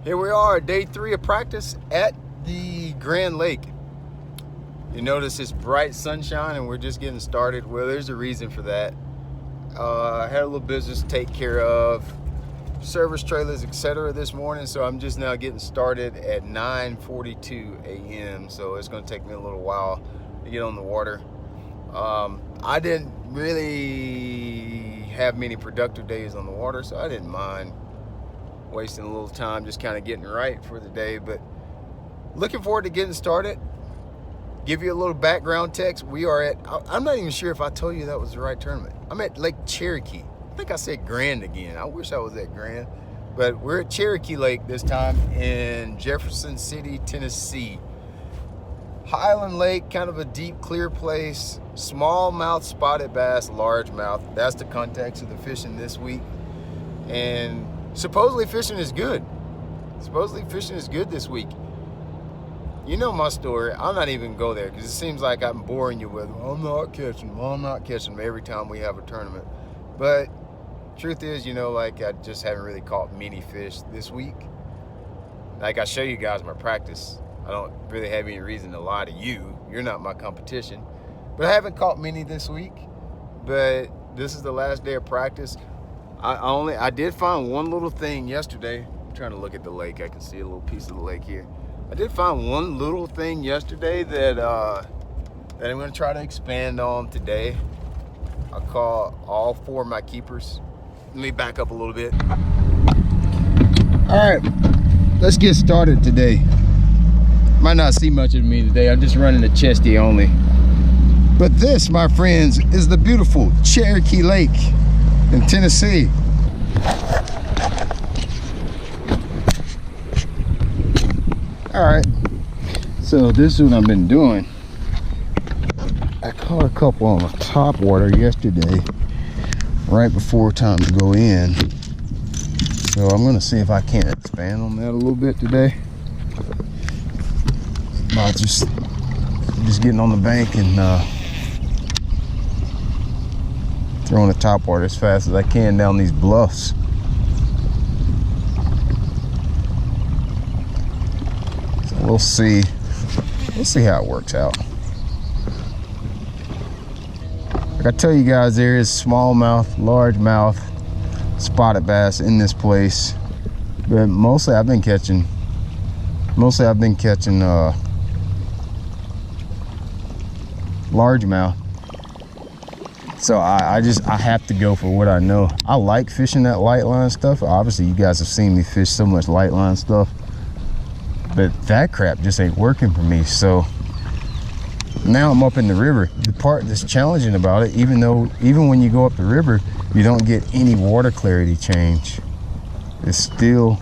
Here we are, day 3 of practice at the Grand Lake. You notice it's bright sunshine and we're just getting started. Well, there's a reason for that. I had a little business to take care of, service trailers, etc. this morning, so I'm just now getting started at 9:42 a.m. So it's going to take me a little while to get on the water. I didn't really have many productive days on the water, so I didn't mind wasting a little time just kind of getting right for the day. But looking forward to getting started. Give you a little background text. We are at, I'm not even sure if I told you that was the right tournament. I'm at Lake Cherokee. I think I said Grand again. I wish I was at Grand. But we're at Cherokee Lake this time in Jefferson City, Tennessee. Highland Lake, kind of a deep, clear place. Smallmouth spotted bass, largemouth. That's the context of the fishing this week. And supposedly fishing is good. Supposedly fishing is good this week. You know my story. I'm not even go there because it seems like I'm boring you with, I'm not catching them, I'm not catching them every time we have a tournament. But truth is, you know, like I just haven't really caught many fish this week. Like I show you guys my practice. I don't really have any reason to lie to you. You're not my competition. But I haven't caught many this week. But this is the last day of practice. I did find one little thing yesterday. I'm trying to look at the lake. I can see a little piece of the lake here. I did find one little thing yesterday that I'm going to try to expand on today. I caught all 4 of my keepers. Let me back up a little bit. All right, let's get started today. Might not see much of me today. I'm just running a chesty only. But this, my friends, is the beautiful Cherokee Lake in Tennessee. All right, so this is what I've been doing. I caught a couple on the top water yesterday, right before time to go in. So I'm gonna see if I can't expand on that a little bit today. Not just getting on the bank and throwing the top water as fast as I can down these bluffs. So we'll see how it works out. Like I tell you guys, there is smallmouth, largemouth, spotted bass in this place, but mostly I've been catching largemouth. So I have to go for what I know. I like fishing that light line stuff. Obviously you guys have seen me fish so much light line stuff, but that crap just ain't working for me. So now I'm up in the river. The part that's challenging about it, even when you go up the river, you don't get any water clarity change. It's still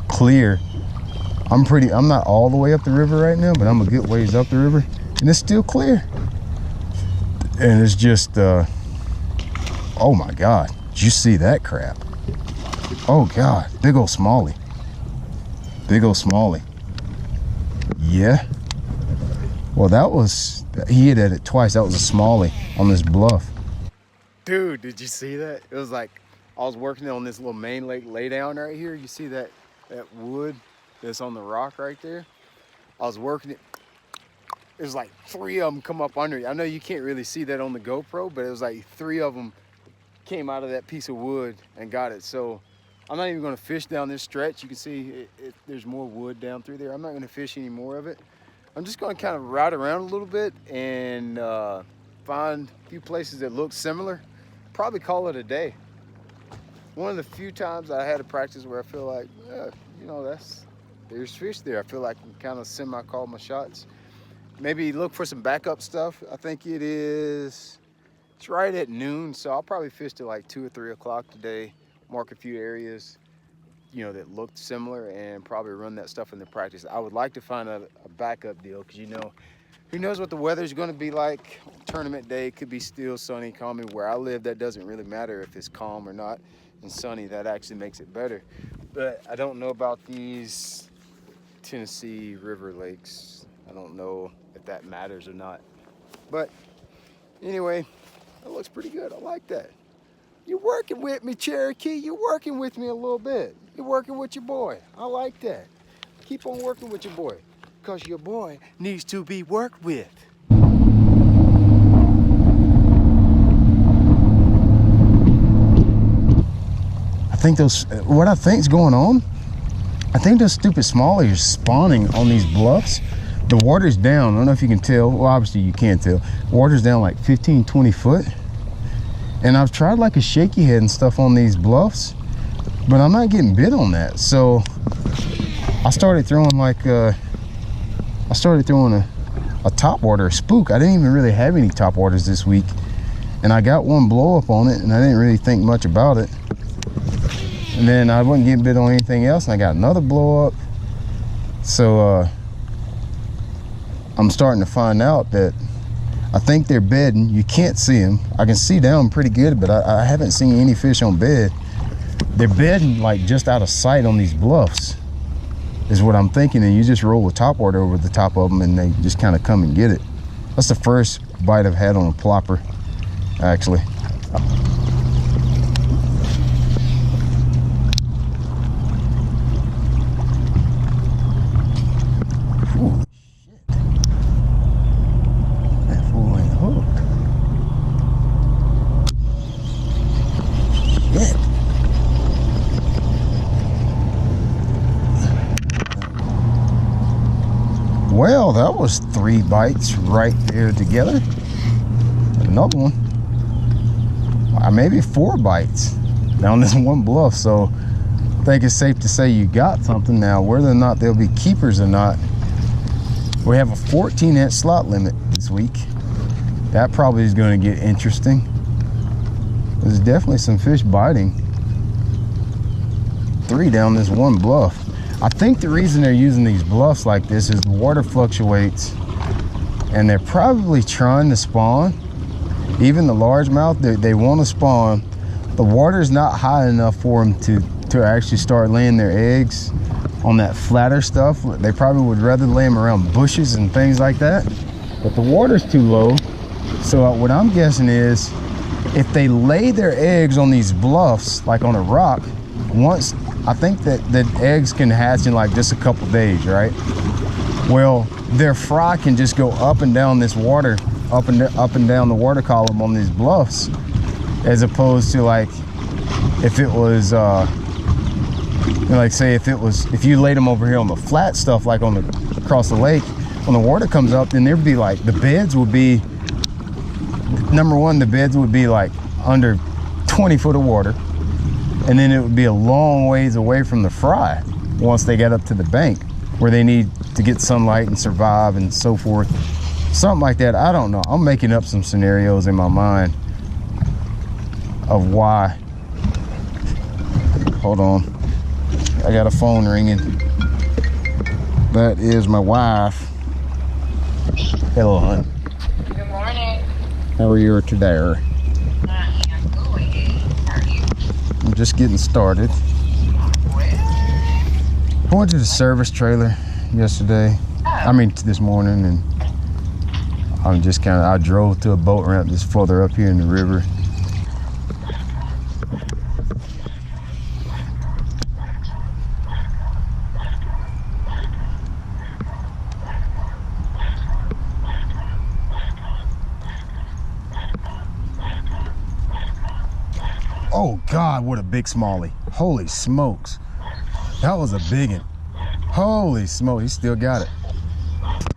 clear. I'm not all the way up the river right now, but I'm a good ways up the river, and it's still clear. And it's just, oh my God, did you see that crap? Oh God, big old smallie. Yeah. Well, he hit at it twice. That was a smallie on this bluff. Dude, did you see that? It was like, I was working on this little main lake laydown right here. You see that wood that's on the rock right there? I was working it. There's like 3 of them come up under it. I know you can't really see that on the GoPro, but it was like 3 of them came out of that piece of wood and got it. So I'm not even going to fish down this stretch. You can see there's more wood down through there. I'm not going to fish any more of it. I'm just going to kind of ride around a little bit and find a few places that look similar. Probably call it a day. One of the few times I had a practice where I feel like, you know, there's fish there. I feel like I can kind of semi-call my shots. Maybe look for some backup stuff. I think it's right at noon, so I'll probably fish till like 2 or 3 o'clock today. Mark a few areas, you know, that looked similar, and probably run that stuff in the practice. I would like to find a backup deal, because, you know, who knows what the weather's going to be like. Tournament day, it could be still sunny, calm. Where I live, that doesn't really matter if it's calm or not, and sunny. That actually makes it better. But I don't know about these Tennessee river lakes. I don't know if that matters or not. But anyway, that looks pretty good. I like that. You're working with me, Cherokee. You're working with me a little bit. You're working with your boy. I like that. Keep on working with your boy, because your boy needs to be worked with. I think what I think is going on, I think those stupid smallies are spawning on these bluffs. The water's down. I don't know if you can tell. Well, obviously you can't tell. Water's down like 15, 20 foot. And I've tried like a shaky head and stuff on these bluffs, but I'm not getting bit on that. So I started throwing like a top water, a spook. I didn't even really have any top waters this week, and I got one blow up on it, and I didn't really think much about it. And then I wasn't getting bit on anything else, and I got another blow up. So I'm starting to find out that I think they're bedding. You can't see them. I can see down pretty good, but I haven't seen any fish on bed. They're bedding like just out of sight on these bluffs, is what I'm thinking. And you just roll a top water over the top of them and they just kind of come and get it. That's the first bite I've had on a plopper, actually. Well, that was 3 bites right there together. Another one. Maybe 4 bites down this one bluff. So I think it's safe to say you got something. Now, whether or not they'll be keepers or not, we have a 14-inch slot limit this week. That probably is going to get interesting. There's definitely some fish biting. 3 down this one bluff. I think the reason they're using these bluffs like this is the water fluctuates, and they're probably trying to spawn. Even the largemouth, they want to spawn. The water's not high enough for them to actually start laying their eggs on that flatter stuff. They probably would rather lay them around bushes and things like that, but the water's too low. So what I'm guessing is, if they lay their eggs on these bluffs, like on a rock, once, I think that the eggs can hatch in like just a couple days, right? Well, their fry can just go up and down this water, up and down the water column on these bluffs, as opposed to like if it was like say if you laid them over here on the flat stuff, like across the lake, when the water comes up, then there'd be like, the beds would be, number one, the beds would be like under 20 foot of water. And then it would be a long ways away from the fry once they get up to the bank, where they need to get sunlight and survive and so forth. Something like that. I don't know. I'm making up some scenarios in my mind of why. Hold on. I got a phone ringing. That is my wife. Hello, hon. Good morning. How are you today? I'm just getting started. I went to the service trailer yesterday. I mean, this morning, and I'm just I drove to a boat ramp just further up here in the river. Oh God, what a big smallie. Holy smokes. That was a big one. Holy smokes, he still got it.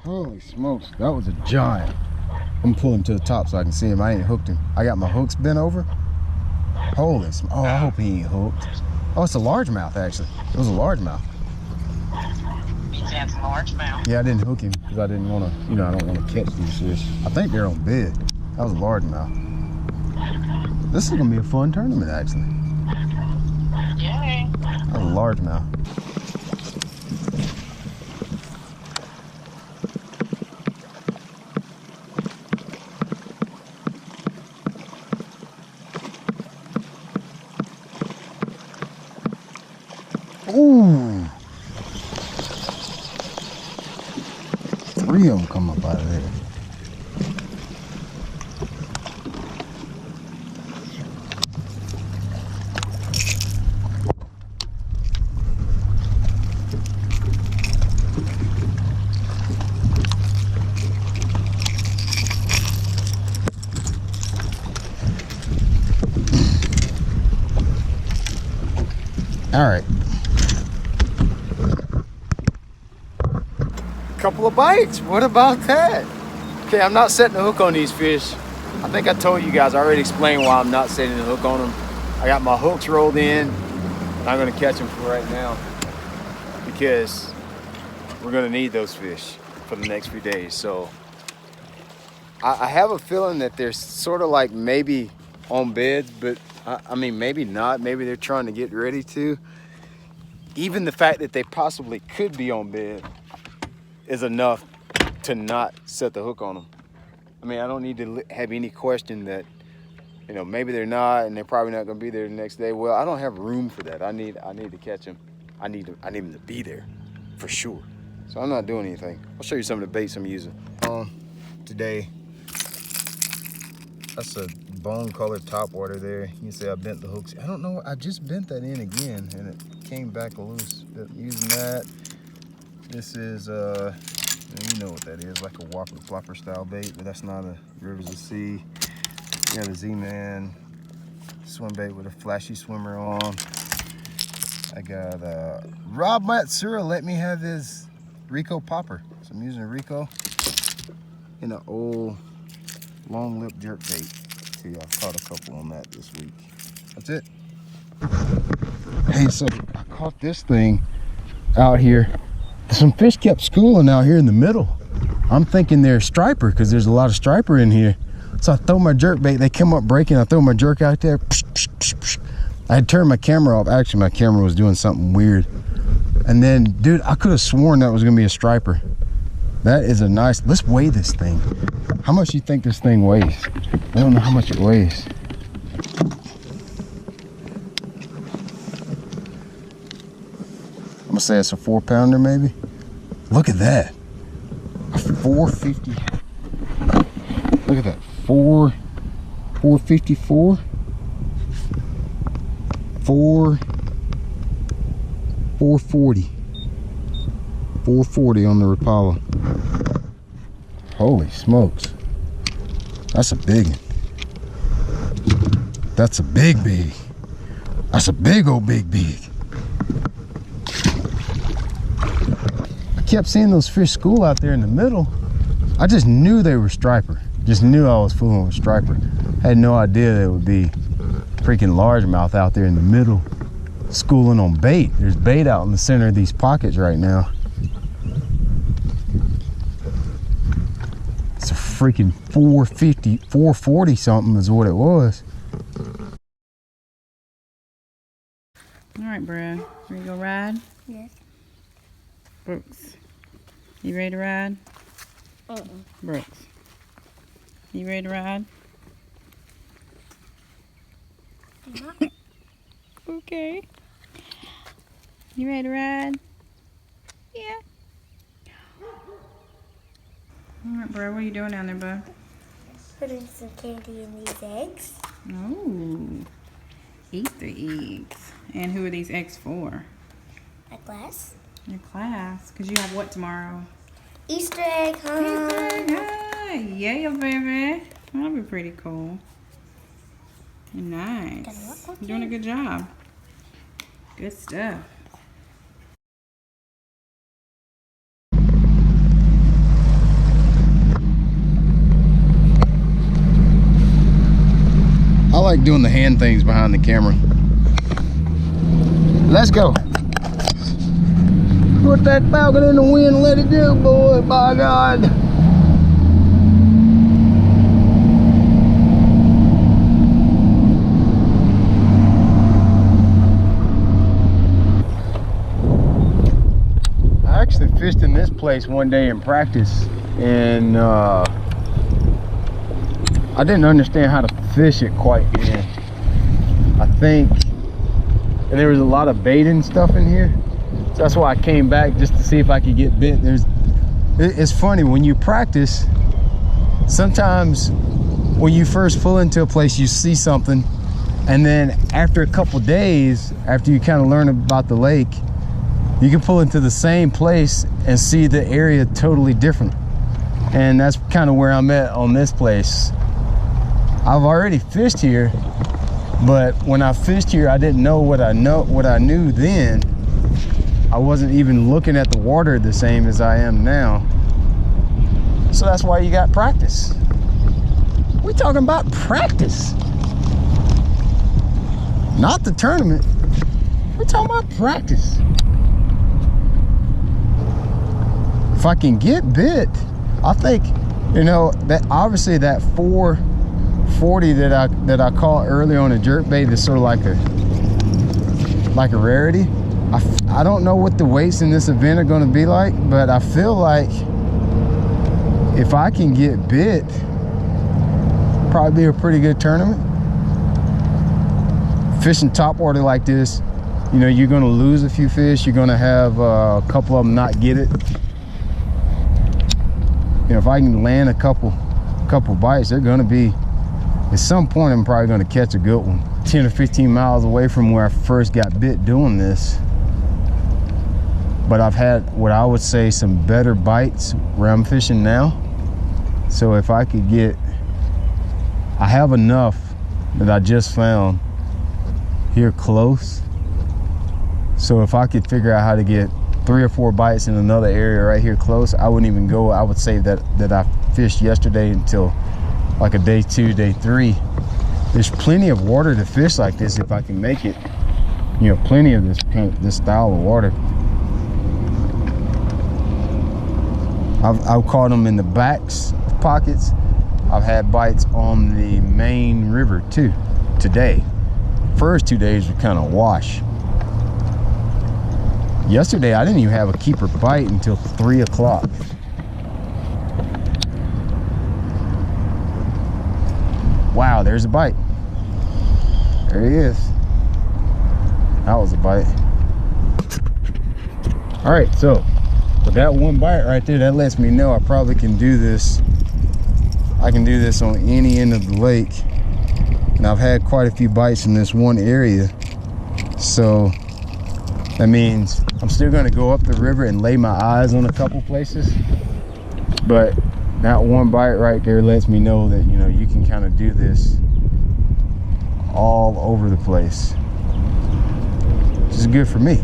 Holy smokes, that was a giant. I'm gonna pull him to the top so I can see him. I ain't hooked him. I got my hooks bent over. Holy smokes, oh, I hope he ain't hooked. Oh, it's a largemouth actually. It was a largemouth. That's a largemouth. Yeah, I didn't hook him because I didn't want to, I don't want to catch these fish. I think they're on bed. That was a largemouth. This is gonna be a fun tournament, actually. Yay. That's a largemouth. Ooh. 3 of them come up out of there. All right. Couple of bites. What about that? Okay, I'm not setting the hook on these fish. I think I told you guys, I already explained why I'm not setting the hook on them. I got my hooks rolled in. I'm gonna catch them for right now because we're gonna need those fish for the next few days. So I have a feeling that they're sort of like maybe on beds, but I mean, maybe not. Maybe they're trying to get ready to. Even the fact that they possibly could be on bed is enough to not set the hook on them. I mean, I don't need to have any question that, you know, maybe they're not and they're probably not gonna be there the next day. Well, I don't have room for that. I need to catch them. I need them to be there for sure. So I'm not doing anything. I'll show you some of the baits I'm using. Today, that's a bone colored topwater there. You can see I bent the hooks. I don't know, I just bent that in again and it came back loose. But using that, this is, you know what that is, like a whopper flopper style bait, but that's not a Rivers of Sea. You got a Z-Man swim bait with a flashy swimmer on. I got Rob Matsura let me have his Rico popper. So I'm using a Rico in an old long lip jerk bait. See, I've caught a couple on that this week. That's it. Hey, so I caught this thing out here. Some fish kept schooling out here in the middle. I'm thinking they're striper because there's a lot of striper in here. So I throw my jerk bait, they come up breaking, I throw my jerk out there. Psh, psh, psh, psh. I had turned my camera off. Actually, my camera was doing something weird. And then, dude, I could have sworn that was gonna be a striper. That is a nice, let's weigh this thing. How much do you think this thing weighs? I don't know how much it weighs. I'm gonna say it's a 4-pounder maybe. Look at that, a 450. Look at that, 454, 440, 440 on the Rapala. Holy smokes, that's a big one. That's a big. That's a big old big. I kept seeing those fish school out there in the middle. I just knew they were striper. Just knew I was fooling with striper. Had no idea there would be freaking largemouth out there in the middle schooling on bait. There's bait out in the center of these pockets right now. It's a freaking 450, 440 something is what it was. All right, Brad, ready to go ride? Yes. Brooks, you ready to ride? Brooks, you ready to ride? Okay. You ready to ride? Yeah. All right, Brad, what are you doing down there, bud? Putting some candy in these eggs. Oh, eat the eggs. And who are these eggs for? A glass. Your class, because you have what tomorrow? Easter egg hunt. Easter egg hunt. Yeah, baby. That'll be pretty cool. Nice. You're doing a good job. Good stuff. I like doing the hand things behind the camera. Let's go. Put that falcon in the wind and let it go, boy, by God. I actually fished in this place one day in practice, and I didn't understand how to fish it quite yet. I think, and there was a lot of bait and stuff in here. So that's why I came back, just to see if I could get bit. It's funny, when you practice, sometimes when you first pull into a place, you see something, and then after a couple days, after you kind of learn about the lake, you can pull into the same place and see the area totally different. And that's kind of where I'm at on this place. I've already fished here, But when I fished here, I didn't know what I knew then. I wasn't even looking at the water the same as I am now. So that's why you got practice. We talking about practice, not the tournament. We're talking about practice. If I can get bit, I think, you know, that obviously that 440 that I caught early on a jerkbait is sort of like a rarity. I don't know what the weights in this event are going to be like, but I feel like if I can get bit, probably be a pretty good tournament. Fishing topwater like this, you know, you're going to lose a few fish. You're going to have a couple of them not get it. You know, if I can land a couple bites, they're going to be, at some point, I'm probably going to catch a good one. 10 or 15 miles away from where I first got bit doing this. But I've had what I would say some better bites where I'm fishing now. So if I could get, I have enough that I just found here close. So if I could figure out how to get 3 or 4 bites in another area right here close, I wouldn't even go. I would say that I fished yesterday until like a day 2, day 3. There's plenty of water to fish like this if I can make it. You know, plenty of this style of water. I've caught them in the backs pockets. I've had bites on the main river too today. First 2 days were kind of wash. Yesterday I didn't even have a keeper bite until 3 o'clock. Wow, there's a bite. There he is. That was a bite. All right, so with that one bite right there, that lets me know I probably can do this. I can do this on any end of the lake. And I've had quite a few bites in this one area. So that means I'm still gonna go up the river and lay my eyes on a couple places. But that one bite right there lets me know that, you know, you can kind of do this all over the place. Which is good for me.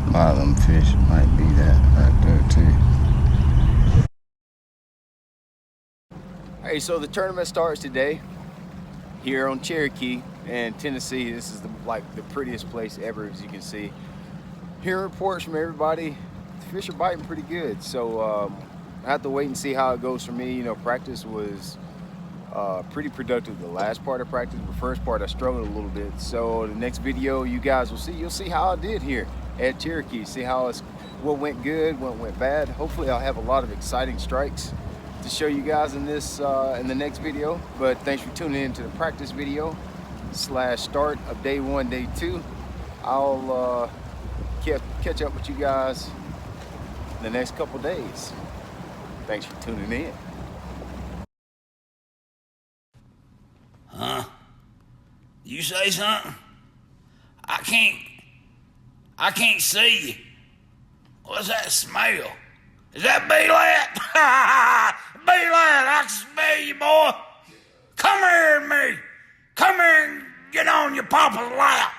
A lot of them fish might be that right there too. Hey, so the tournament starts today here on Cherokee and Tennessee. This is like the prettiest place ever, as you can see. Hearing reports from everybody, the fish are biting pretty good. So I have to wait and see how it goes for me. You know, practice was pretty productive the last part of practice. The first part I struggled a little bit. So the next video you guys will see, you'll see how I did here at Cherokee. See how what went good, what went bad. Hopefully I'll have a lot of exciting strikes to show you guys in this in the next video. But thanks for tuning in to the practice video / start of day 1, day 2. I'll catch up with you guys in the next couple days. Thanks for tuning in. Huh? You say something? I can't see you. What's that smell? Is that b.lat? b.lat, I can smell you, boy. Come here to me. Come here and get on your papa's lap.